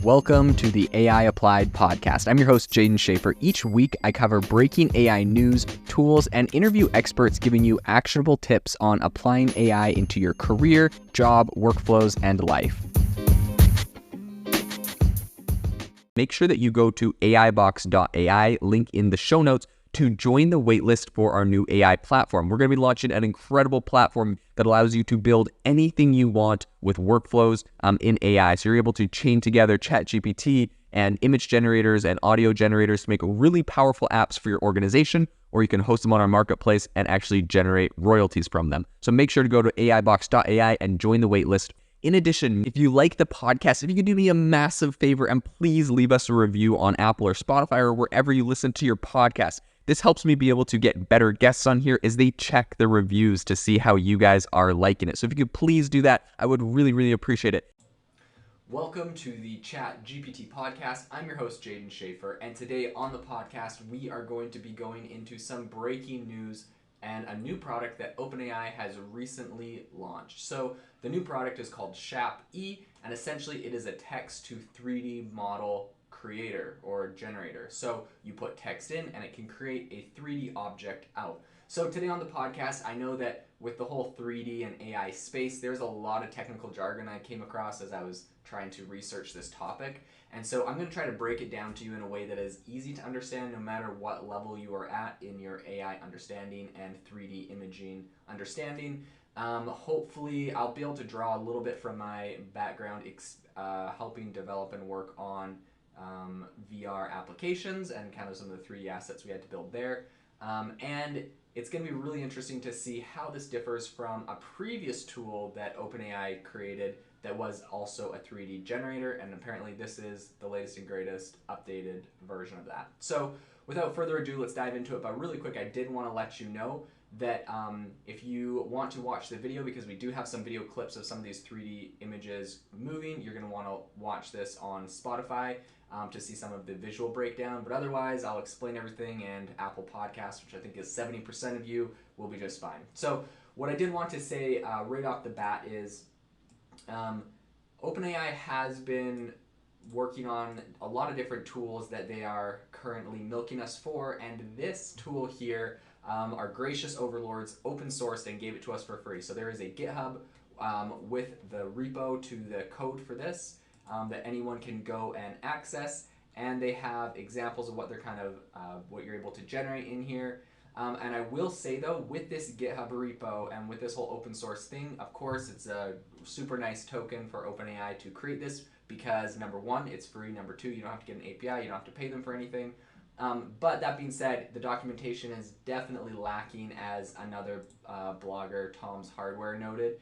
Welcome to the AI Applied podcast. I'm your host, Jaden Schaefer. Each week, I cover breaking AI news, tools, and interview experts giving you actionable tips on applying AI into your career, job, workflows, and life. Make sure that you go to aibox.ai, link in the show notes, to join the waitlist for our new AI platform. We're going to be launching an incredible platform that allows you to build anything you want with workflows in AI. So you're able to chain together ChatGPT and image generators and audio generators to make really powerful apps for your organization, or you can host them on our marketplace and actually generate royalties from them. So make sure to go to aibox.ai and join the waitlist. In addition, if you like the podcast, if you could do me a massive favor and please leave us a review on Apple or Spotify or wherever you listen to your podcast. This helps me be able to get better guests on here as they check the reviews to see how you guys are liking it. So if you could please do that, I would really appreciate it. Welcome to the ChatGPT podcast. I'm your host, Jaden Schaefer, and today on the podcast, we are going to be going into some breaking news and a new product that OpenAI has recently launched. So the new product is called Shap-E, and essentially it is a text-to-3D model creator or generator. So you put text in and it can create a 3D object out. So today on the podcast, I know that with the whole 3D and AI space, there's a lot of technical jargon I came across as I was trying to research this topic. And so I'm going to try to break it down to you in a way that is easy to understand no matter what level you are at in your AI understanding and 3D imaging understanding. Hopefully I'll be able to draw a little bit from my background helping develop and work on VR applications and kind of some of the 3D assets we had to build there. And it's going to be really interesting to see how this differs from a previous tool that OpenAI created that was also a 3D generator, and apparently this is the latest and greatest updated version of that. So without further ado, let's dive into it. But really quick, I did want to let you know that if you want to watch the video, because we do have some video clips of some of these 3D images moving, you're going to want to watch this on Spotify to see some of the visual breakdown. But otherwise, I'll explain everything, and Apple Podcasts, which I think is 70% of you, will be just fine. So what I did want to say right off the bat is OpenAI has been working on a lot of different tools that they are currently milking us for, and this tool here, our gracious overlords open sourced and gave it to us for free. So there is a GitHub with the repo to the code for this that anyone can go and access, and they have examples of what they're kind of what you're able to generate in here. And I will say though, with this GitHub repo and with this whole open source thing, of course it's a super nice token for OpenAI to create this because number one, it's free. Number two, you don't have to get an API, you don't have to pay them for anything. But that being said, the documentation is definitely lacking, as another blogger, Tom's Hardware, noted.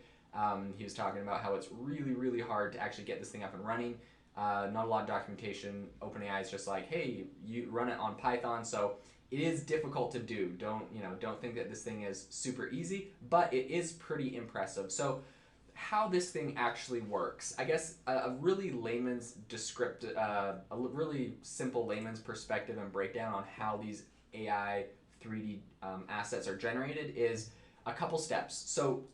He was talking about how it's really hard to actually get this thing up and running. Not a lot of documentation. OpenAI is just like, hey, you run it on Python, so it is difficult to do. Don't think that this thing is super easy, but it is pretty impressive. So how this thing actually works, I guess a really really simple layman's perspective and breakdown on how these AI 3D assets are generated is a couple steps. So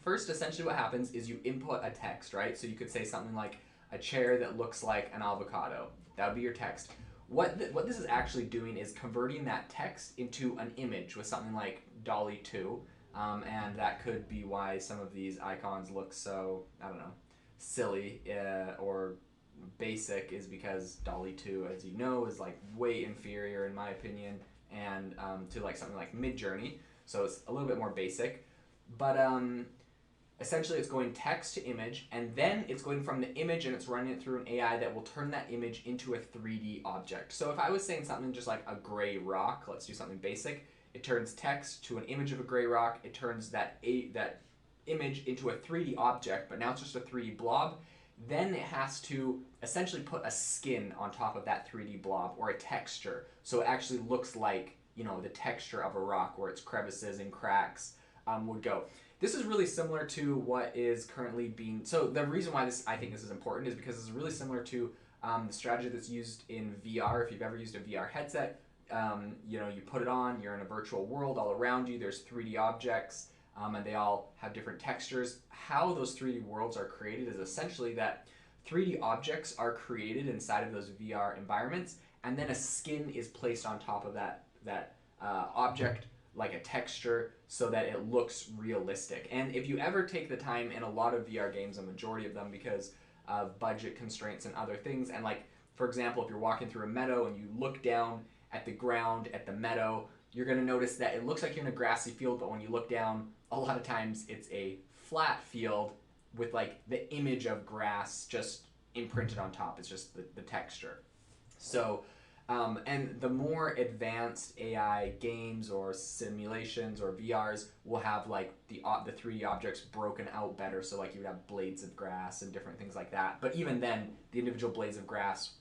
first, essentially what happens is you input a text, right? So you could say something like a chair that looks like an avocado. That would be your text. What this is actually doing is converting that text into an image with something like DALL-E 2. And that could be why some of these icons look so, I don't know, silly or basic, is because DALL-E 2, as you know, is like way inferior in my opinion, and to like something like Midjourney. So it's a little bit more basic. But essentially it's going text to image, and then it's going from the image and it's running it through an AI that will turn that image into a 3D object. So if I was saying something just like a gray rock, let's do something basic. It turns text to an image of a gray rock. It turns that image into a 3D object, but now it's just a 3D blob. Then it has to essentially put a skin on top of that 3D blob, or a texture, so it actually looks like, the texture of a rock, where its crevices and cracks would go. This is really similar to what is currently being... So the reason why I think this is important is because it's really similar to the strategy that's used in VR. If you've ever used a VR headset, you put it on, you're in a virtual world all around you, there's 3D objects, and they all have different textures. How those 3D worlds are created is essentially that 3D objects are created inside of those VR environments, and then a skin is placed on top of that object, like a texture, so that it looks realistic. And if you ever take the time in a lot of VR games, a majority of them because of budget constraints and other things, and like, for example, if you're walking through a meadow and you look down at the ground at the meadow, you're going to notice that it looks like you're in a grassy field, but when you look down, a lot of times it's a flat field with like the image of grass just imprinted on top. It's just the texture. So, and the more advanced AI games or simulations or VRs will have like the 3D objects broken out better. So like you would have blades of grass and different things like that. But even then, the individual blades of grass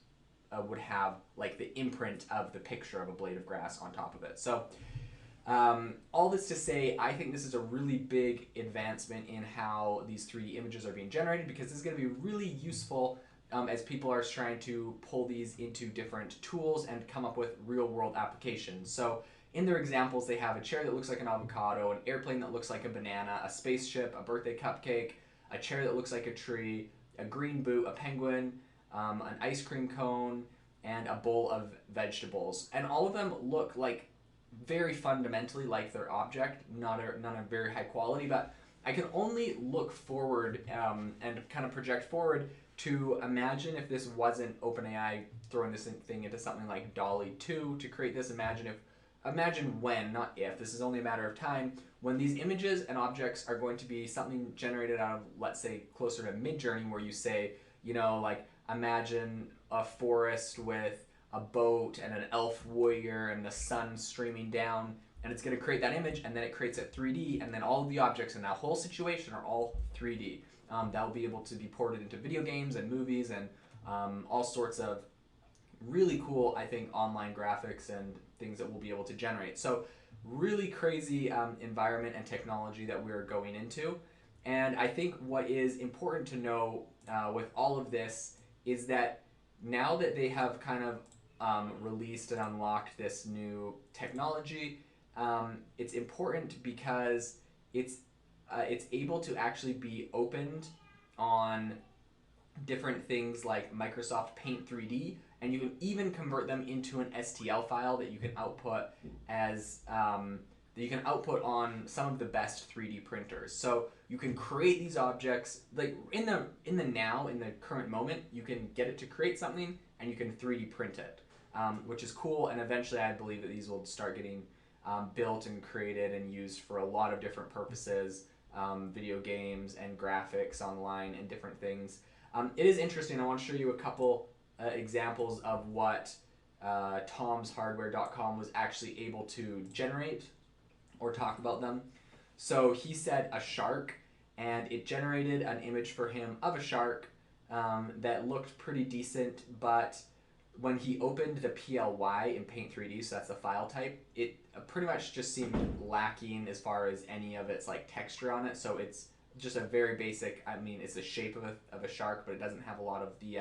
would have like the imprint of the picture of a blade of grass on top of it. So all this to say, I think this is a really big advancement in how these 3D images are being generated, because this is going to be really useful as people are trying to pull these into different tools and come up with real world applications. So in their examples, they have a chair that looks like an avocado, an airplane that looks like a banana, a spaceship, a birthday cupcake, a chair that looks like a tree, a green boot, a penguin, an ice cream cone, and a bowl of vegetables. And all of them look like very fundamentally like their object, none are very high quality, but I can only look forward and kind of project forward to imagine if this wasn't OpenAI throwing this thing into something like DALL-E 2 to create this. Imagine when, not if, this is only a matter of time, when these images and objects are going to be something generated out of, let's say, closer to Midjourney, where you say, you know, like, imagine a forest with a boat and an elf warrior and the sun streaming down, and it's going to create that image, and then it creates it 3D, and then all of the objects in that whole situation are all 3D. That will be able to be ported into video games and movies and all sorts of really cool, I think, online graphics and things that we'll be able to generate. So really crazy environment and technology that we're going into. And I think what is important to know with all of this is that now that they have kind of released and unlocked this new technology, it's important because it's able to actually be opened on different things like Microsoft Paint 3D, and you can even convert them into an STL file that you can output as on some of the best 3D printers. So you can create these objects like in the current moment. You can get it to create something, and you can 3D print it, which is cool. And eventually, I believe that these will start getting built and created and used for a lot of different purposes, video games and graphics online and different things. It is interesting. I want to show you a couple examples of what tomshardware.com was actually able to generate or talk about them. So he said a shark, and it generated an image for him of a shark that looked pretty decent, but when he opened the PLY in Paint 3D, so that's the file type, it pretty much just seemed lacking as far as any of its like texture on it. So it's just a very basic, I mean, it's the shape of a shark, but it doesn't have a lot of the,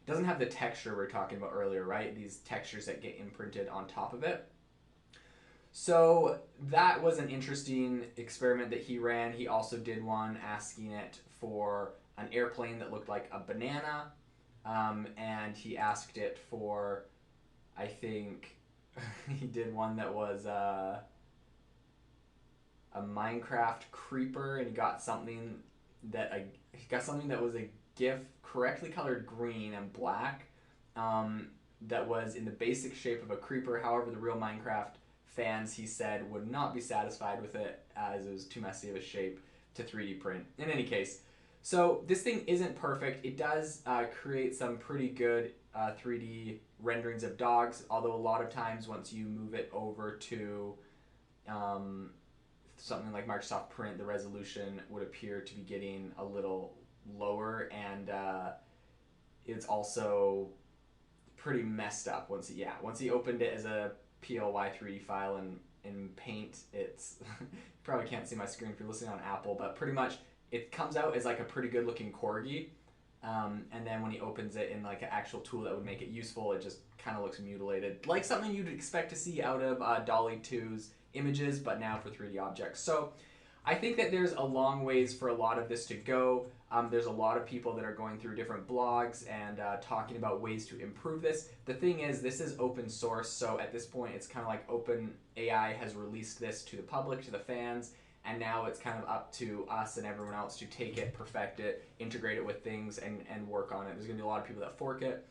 doesn't have the texture we were talking about earlier, right? These textures that get imprinted on top of it. So that was an interesting experiment that he ran. He also did one asking it for an airplane that looked like a banana, and he asked it for, I think, he did one that was a Minecraft creeper, and he got something that was a GIF correctly colored green and black, that was in the basic shape of a creeper. However, the real Minecraft fans, he said, would not be satisfied with it as it was too messy of a shape to 3D print. In any case, so this thing isn't perfect. It does create some pretty good 3D renderings of dogs, although a lot of times once you move it over to something like Microsoft Print, the resolution would appear to be getting a little lower, and it's also pretty messed up once he opened it as a PLY 3D file in Paint. It's you probably can't see my screen if you're listening on Apple, but pretty much it comes out as like a pretty good looking corgi, and then when he opens it in like an actual tool that would make it useful, it just kind of looks mutilated, like something you'd expect to see out of DALL-E 2's images, but now for 3D objects. So I think that there's a long ways for a lot of this to go. There's a lot of people that are going through different blogs and talking about ways to improve this. The thing is, this is open source, so at this point it's kind of like OpenAI has released this to the public, to the fans, and now it's kind of up to us and everyone else to take it, perfect it, integrate it with things, and work on it. There's going to be a lot of people that fork it,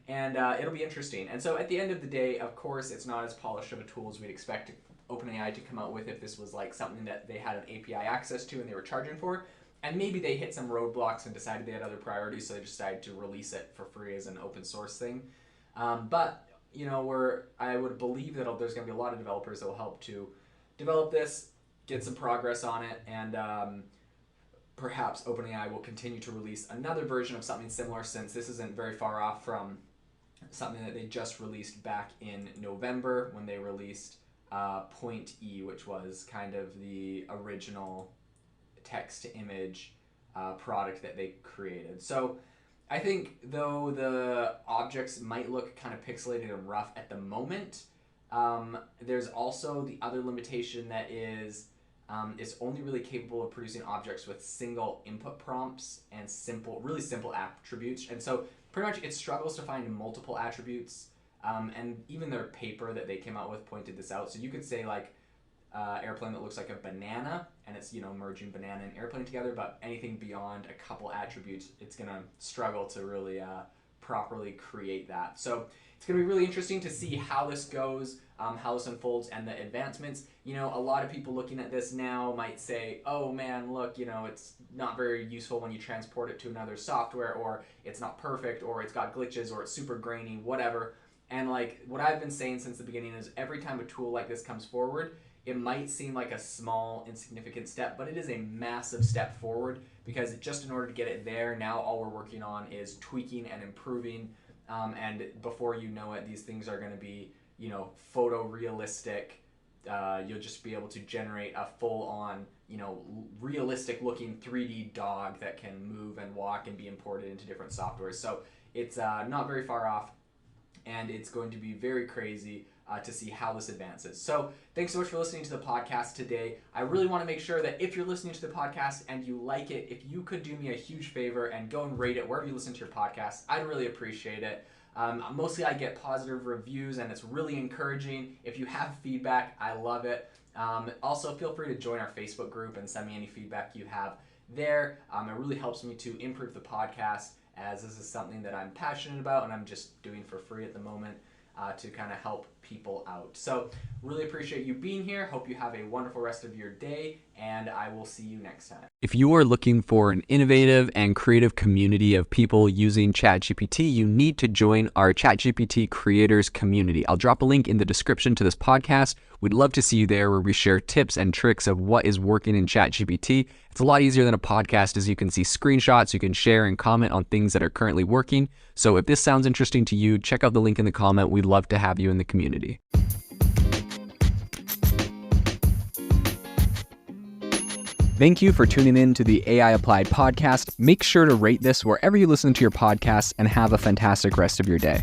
and it'll be interesting. And so at the end of the day, of course, it's not as polished of a tool as we'd expect OpenAI to come out with if this was like something that they had an API access to and they were charging for. And maybe they hit some roadblocks and decided they had other priorities, so they decided to release it for free as an open source thing. But you know, I would believe that there's going to be a lot of developers that will help to develop this, get some progress on it, and perhaps OpenAI will continue to release another version of something similar, since this isn't very far off from something that they just released back in November when they released Point E, which was kind of the original text-to-image product that they created. So I think though the objects might look kind of pixelated and rough at the moment, there's also the other limitation that is it's only really capable of producing objects with single input prompts and really simple attributes. And so pretty much it struggles to find multiple attributes. And even their paper that they came out with pointed this out. So you could say like airplane that looks like a banana, and it's, you know, merging banana and airplane together, but anything beyond a couple attributes, it's going to struggle to really properly create that. So it's going to be really interesting to see how this goes, how this unfolds, and the advancements. You know, a lot of people looking at this now might say, oh man, look, you know, it's not very useful when you transport it to another software, or it's not perfect, or it's got glitches, or it's super grainy, whatever. And like what I've been saying since the beginning is every time a tool like this comes forward, it might seem like a small, insignificant step, but it is a massive step forward, because just in order to get it there, now all we're working on is tweaking and improving. And before you know it, these things are going to be, you know, photorealistic. You'll just be able to generate a full-on, you know, realistic-looking 3D dog that can move and walk and be imported into different softwares. So it's not very far off, and it's going to be very crazy to see how this advances. So thanks so much for listening to the podcast today. I really want to make sure that if you're listening to the podcast and you like it, if you could do me a huge favor and go and rate it wherever you listen to your podcast, I'd really appreciate it. Mostly I get positive reviews, and it's really encouraging. If you have feedback, I love it. Also, feel free to join our Facebook group and send me any feedback you have there. It really helps me to improve the podcast, as this is something that I'm passionate about and I'm just doing for free at the moment to kind of help people out. So really appreciate you being here. Hope you have a wonderful rest of your day, and I will see you next time. If you are looking for an innovative and creative community of people using ChatGPT, you need to join our ChatGPT creators community. I'll drop a link in the description to this podcast. We'd love to see you there, where we share tips and tricks of what is working in ChatGPT. It's a lot easier than a podcast, as you can see screenshots, you can share and comment on things that are currently working. So if this sounds interesting to you, check out the link in the comment. We'd love to have you in the community. Thank you for tuning in to the AI Applied podcast. Make sure to rate this wherever you listen to your podcasts, and have a fantastic rest of your day.